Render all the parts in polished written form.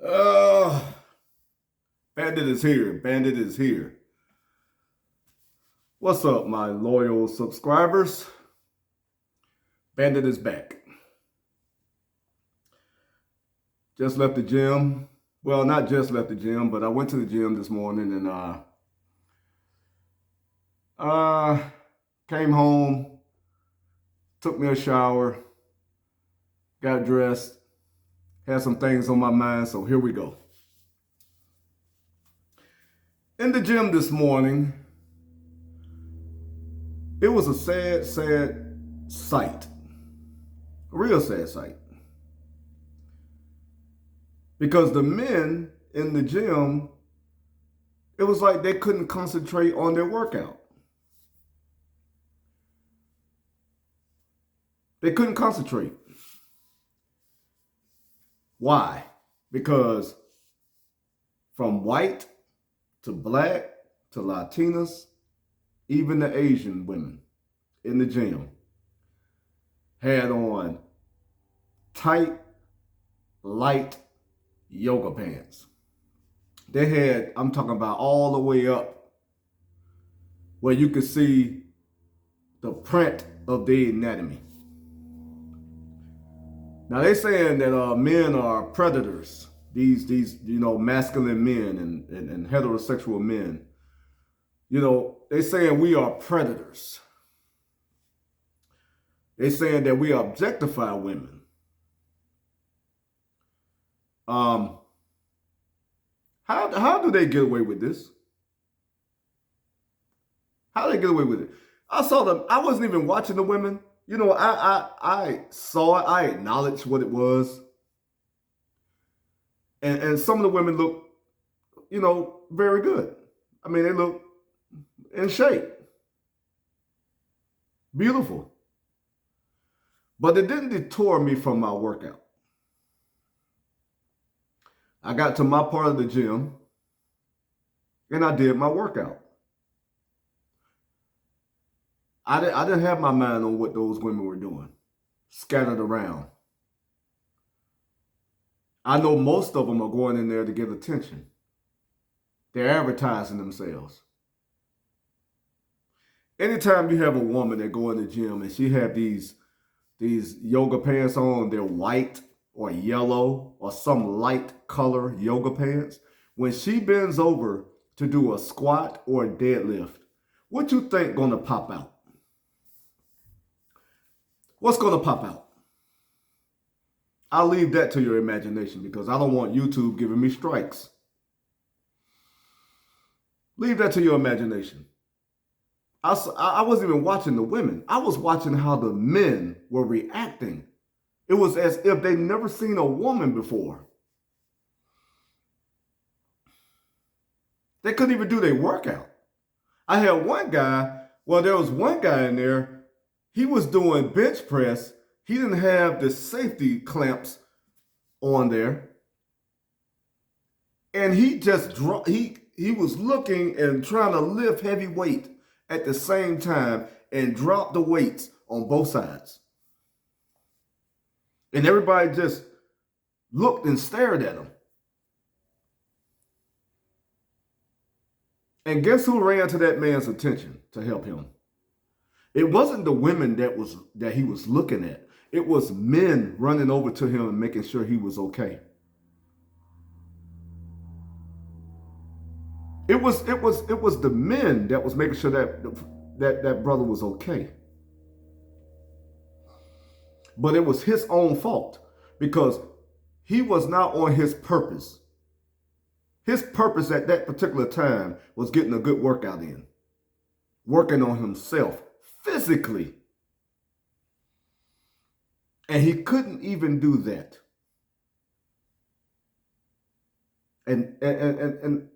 Uh, Bandit is here. Bandit is here. What's up, my loyal subscribers? Bandit is back. Just left the gym. Well, not just left the gym, but I went to the gym this morning and uh came home, took me a shower, got dressed, had some things on my mind, so here we go. In the gym this morning, it was a sad sight. A real sad sight. Because the men in the gym, it was like they couldn't concentrate on their workout. They couldn't concentrate. Why? Because from white to black to Latinas, even the Asian women in the gym had on tight, light yoga pants. They had, I'm talking about all the way up where you could see the print of their anatomy. Now they're saying that men are predators. These masculine men and heterosexual men. They're saying we are predators. They're saying that we objectify women. How do they get away with this? How do they get away with it? I saw them. I wasn't even watching the women. I saw it. I acknowledged what it was. And some of the women look, very good. I mean, they look in shape. Beautiful. But it didn't deter me from my workout. I got to my part of the gym and I did my workout. I didn't have my mind on what those women were doing, scattered around. I know most of them are going in there to get attention. They're advertising themselves. Anytime you have a woman that go in the gym and she have these yoga pants on, they're white or yellow or some light color yoga pants, when she bends over to do a squat or a deadlift, what you think gonna pop out? What's gonna pop out? I'll leave that to your imagination because I don't want YouTube giving me strikes. Leave that to your imagination. I wasn't even watching the women. I was watching how the men were reacting. It was as if they'd never seen a woman before. They couldn't even do their workout. I had one guy, there was one guy in there, he was doing bench press. He didn't have the safety clamps on there. And he just dropped, he was looking and trying to lift heavy weight at the same time and drop the weights on both sides. And everybody just looked and stared at him. And guess who ran to that man's attention to help him? It wasn't the women that he was looking at. It was men running over to him and making sure he was okay. It was the men that was making sure that brother was okay. But it was his own fault because he was not on his purpose. His purpose at that particular time was getting a good workout in, working on himself physically. And he couldn't even do that. And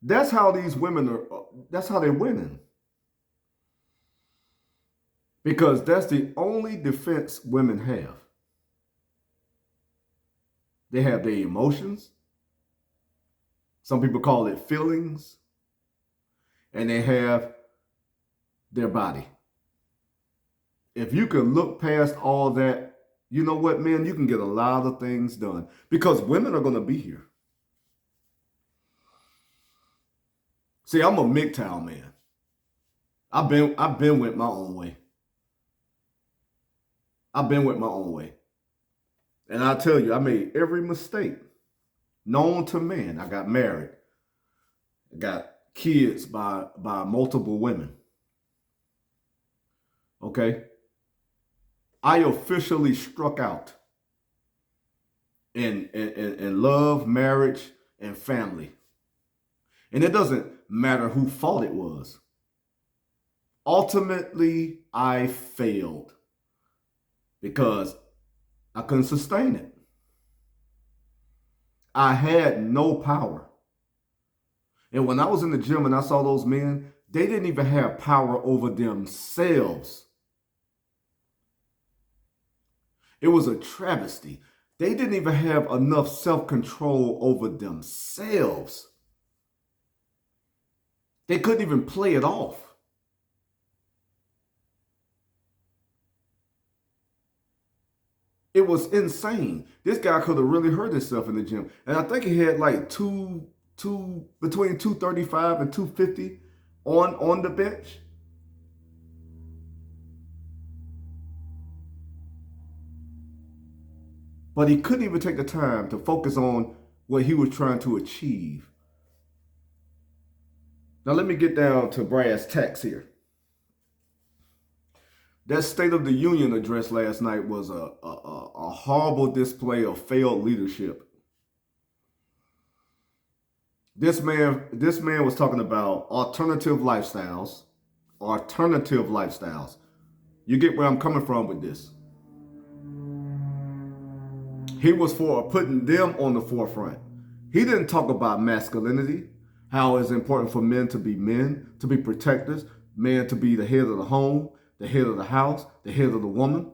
that's how these women that's how they're winning. Because that's the only defense women have. They have their emotions. Some people call it feelings. And they have their body. If you can look past all that, you know what, men? You can get a lot of things done because women are going to be here. See, I'm a MGTOW man. I've been with my own way. I've been with my own way. And I tell you, I made every mistake known to man. I got married. I got kids by multiple women. Okay? I officially struck out in love, marriage, and family. And it doesn't matter whose fault it was. Ultimately, I failed because I couldn't sustain it. I had no power. And when I was in the gym and I saw those men, they didn't even have power over themselves. It was a travesty. They didn't even have enough self-control over themselves. They couldn't even play it off. It was insane. This guy could have really hurt himself in the gym. And I think he had like between 235 and 250 on the bench. But he couldn't even take the time to focus on what he was trying to achieve. Now let me get down to brass tacks here. That State of the Union address last night was a horrible display of failed leadership. This man was talking about alternative lifestyles. Alternative lifestyles. You get where I'm coming from with this. He was for putting them on the forefront. He didn't talk about masculinity, how it's important for men, to be protectors, men to be the head of the home, the head of the house, the head of the woman,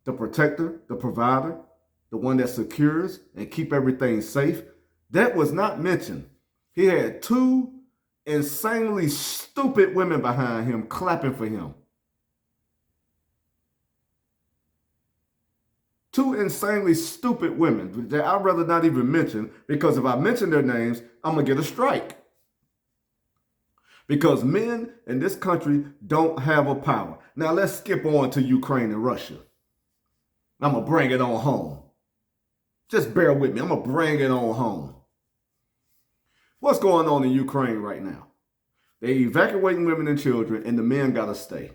the protector, the provider, the one that secures and keep everything safe. That was not mentioned. He had two insanely stupid women behind him clapping for him. Two insanely stupid women that I'd rather not even mention, because if I mention their names, I'm going to get a strike. Because men in this country don't have a power. Now let's skip on to Ukraine and Russia. I'm going to bring it on home. Just bear with me. I'm going to bring it on home. What's going on in Ukraine right now? They're evacuating women and children, and the men got to stay.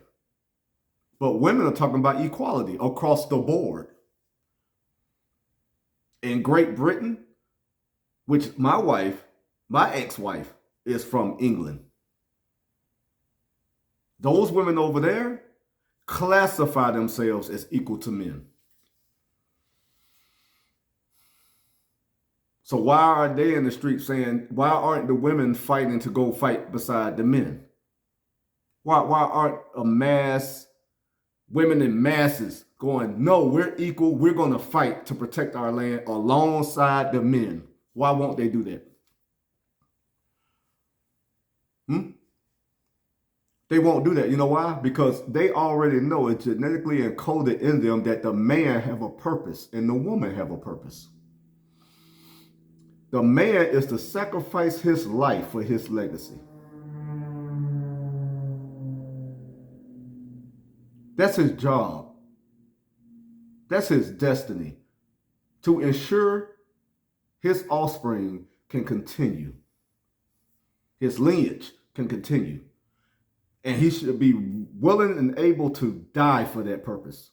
But women are talking about equality across the board. In Great Britain, which my ex-wife, is from England. Those women over there classify themselves as equal to men. So why are they in the street saying, why aren't the women fighting to go fight beside the men? Why aren't women in masses going, no, we're equal, we're going to fight to protect our land alongside the men? Why won't they do that? They won't do that. You know why? Because they already know it's genetically encoded in them that the man have a purpose and the woman have a purpose. The man is to sacrifice his life for his legacy. That's his job. That's his destiny, to ensure his offspring can continue. His lineage can continue. And he should be willing and able to die for that purpose.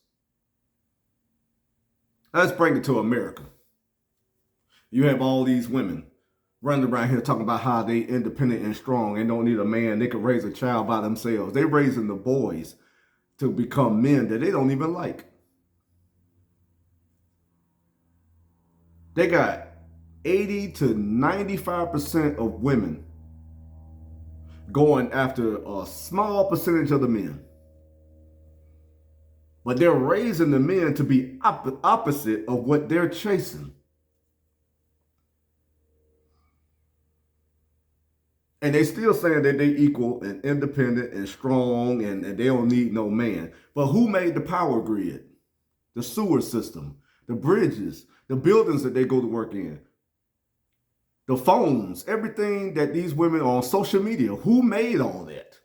Let's bring it to America. You have all these women running around here talking about how they independent and strong and don't need a man. They can raise a child by themselves. They're raising the boys to become men that they don't even like. They got 80 to 95% of women going after a small percentage of the men. But they're raising the men to be opposite of what they're chasing. And they still saying that they equal and independent and strong and they don't need no man. But who made the power grid? The sewer system, the bridges, the buildings that they go to work in. The phones, everything that these women are on social media, who made all that?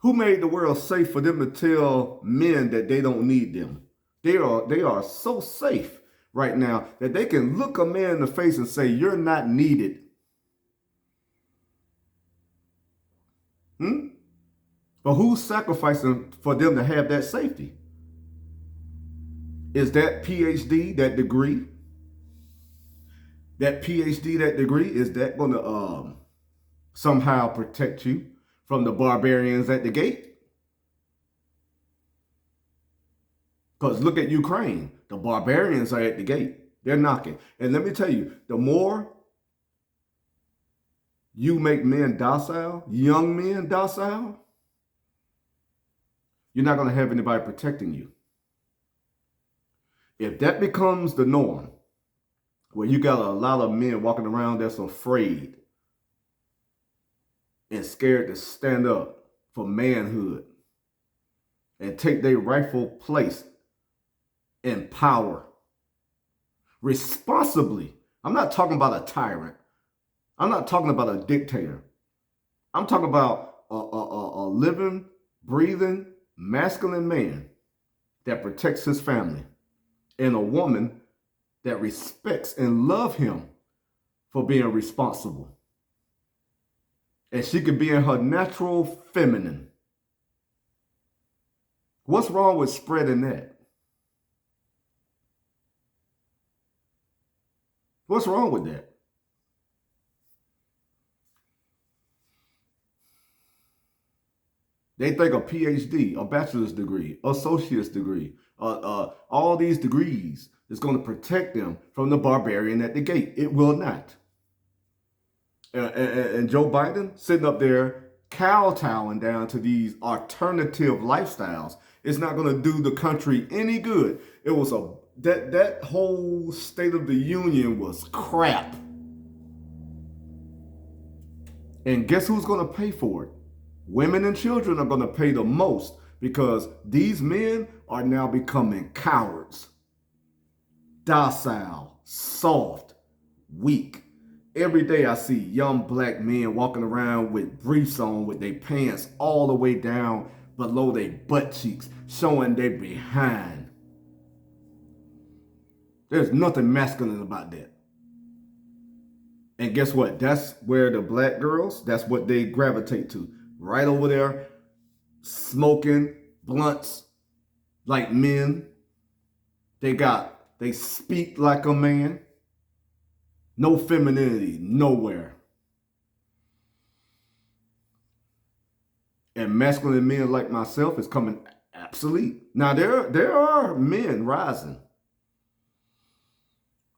Who made the world safe for them to tell men that they don't need them? They are so safe right now that they can look a man in the face and say, you're not needed. But who's sacrificing for them to have that safety? Is that PhD, that degree? That PhD, that degree, is that going to somehow protect you from the barbarians at the gate? Because look at Ukraine. The barbarians are at the gate. They're knocking. And let me tell you, the more you make men docile, young men docile, you're not going to have anybody protecting you. If that becomes the norm, where you got a lot of men walking around that's afraid and scared to stand up for manhood and take their rightful place in power responsibly. I'm not talking about a tyrant. I'm not talking about a dictator. I'm talking about a living, breathing, masculine man that protects his family and a woman that respects and loves him for being responsible. And she can be in her natural feminine. What's wrong with spreading that? What's wrong with that? They think a PhD, a bachelor's degree, associate's degree, all these degrees is going to protect them from the barbarian at the gate. It will not. And Joe Biden sitting up there kowtowing down to these alternative lifestyles. It's not going to do the country any good. It was that whole State of the Union was crap. And guess who's going to pay for it? Women and children are going to pay the most because these men are now becoming cowards, docile, soft, weak. Every day I see young black men walking around with briefs on with their pants all the way down below their butt cheeks, showing their behind. There's nothing masculine about that. And guess what? That's where the black girls, that's what they gravitate to. Right over there, smoking blunts like men. They speak like a man. No femininity, nowhere. And masculine men like myself is coming obsolete. Now there are men rising.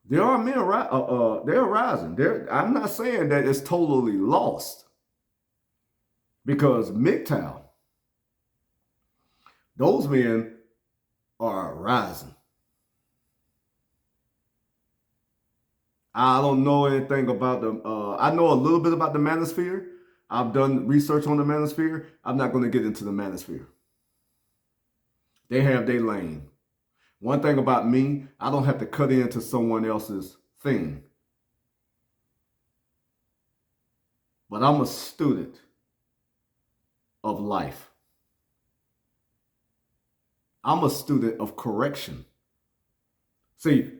There are men they're rising. I'm not saying that it's totally lost. Because MGTOW, those men are rising. I don't know anything about them. I know a little bit about the manosphere. I've done research on the manosphere. I'm not going to get into the manosphere. They have their lane. One thing about me, I don't have to cut into someone else's thing. But I'm a student of life. I'm a student of correction. See,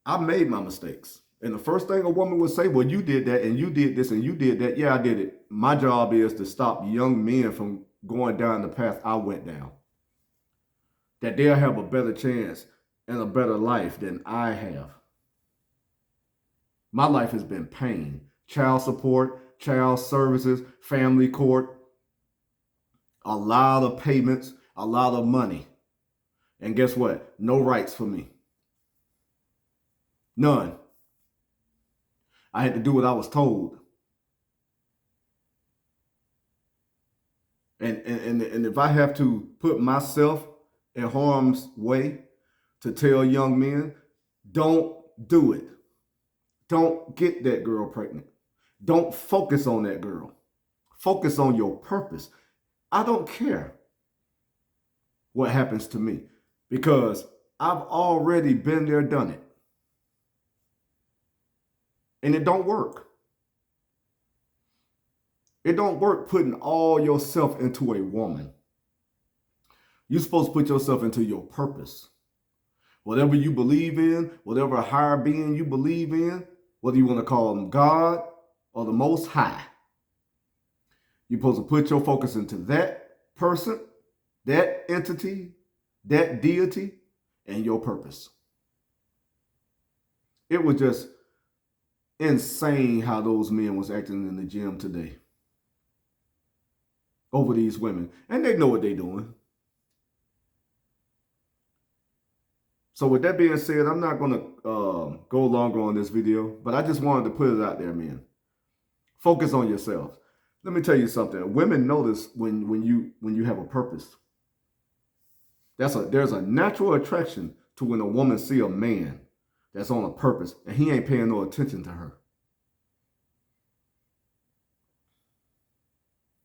I made my mistakes. And the first thing a woman would say, well, you did that and you did this and you did that. Yeah, I did it. My job is to stop young men from going down the path I went down. That they'll have a better chance and a better life than I have. My life has been pain. Child support, child services, family court, a lot of payments, a lot of money. And guess what? No rights for me. None. I had to do what I was told. And if I have to put myself in harm's way to tell young men, don't do it. Don't get that girl pregnant. Don't focus on that girl. Focus on your purpose. I don't care what happens to me because I've already been there, done it. And it don't work. It don't work putting all yourself into a woman. You're supposed to put yourself into your purpose. Whatever you believe in, whatever higher being you believe in, whether you want to call them God or the Most High, you're supposed to put your focus into that person, that entity, that deity, and your purpose. It was just insane how those men was acting in the gym today over these women. And they know what they're doing. So with that being said, I'm not going to go longer on this video, but I just wanted to put it out there, man. Focus on yourself. Let me tell you something. Women notice when you have a purpose. There's a natural attraction to when a woman see a man that's on a purpose and he ain't paying no attention to her.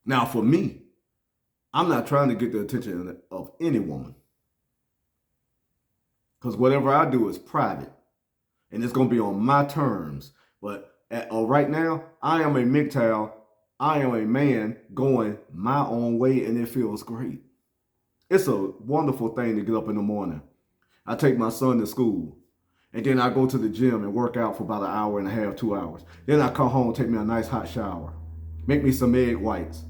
Now, for me, I'm not trying to get the attention of any woman. Because whatever I do is private. And it's going to be on my terms. But right now, I am a MGTOW. I am a man going my own way, and it feels great. It's a wonderful thing to get up in the morning. I take my son to school. And then I go to the gym and work out for about an hour and a half, 2 hours. Then I come home, take me a nice hot shower. Make me some egg whites.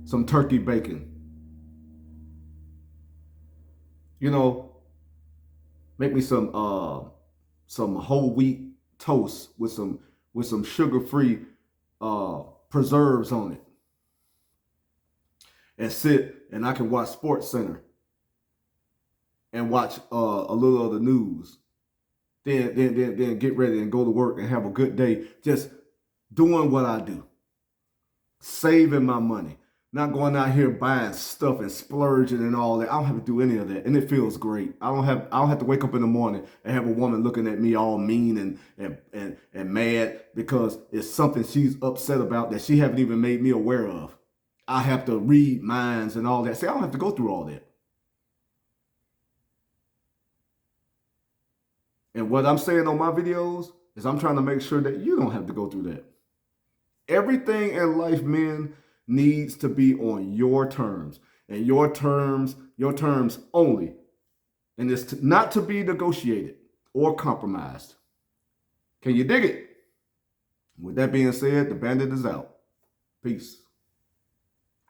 Some turkey bacon. You know, make me some whole wheat toast with some sugar-free preserves on it. And sit and I can watch Sports Center and watch a little of the news. Then get ready and go to work and have a good day. Just doing what I do. Saving my money. Not going out here buying stuff and splurging and all that. I don't have to do any of that. And it feels great. I don't have to wake up in the morning and have a woman looking at me all mean and mad because it's something she's upset about that she haven't even made me aware of. I have to read minds and all that. See, I don't have to go through all that. And what I'm saying on my videos is I'm trying to make sure that you don't have to go through that. Everything in life, men, needs to be on your terms. And your terms only. And it's not to be negotiated or compromised. Can you dig it? With that being said, the bandit is out. Peace.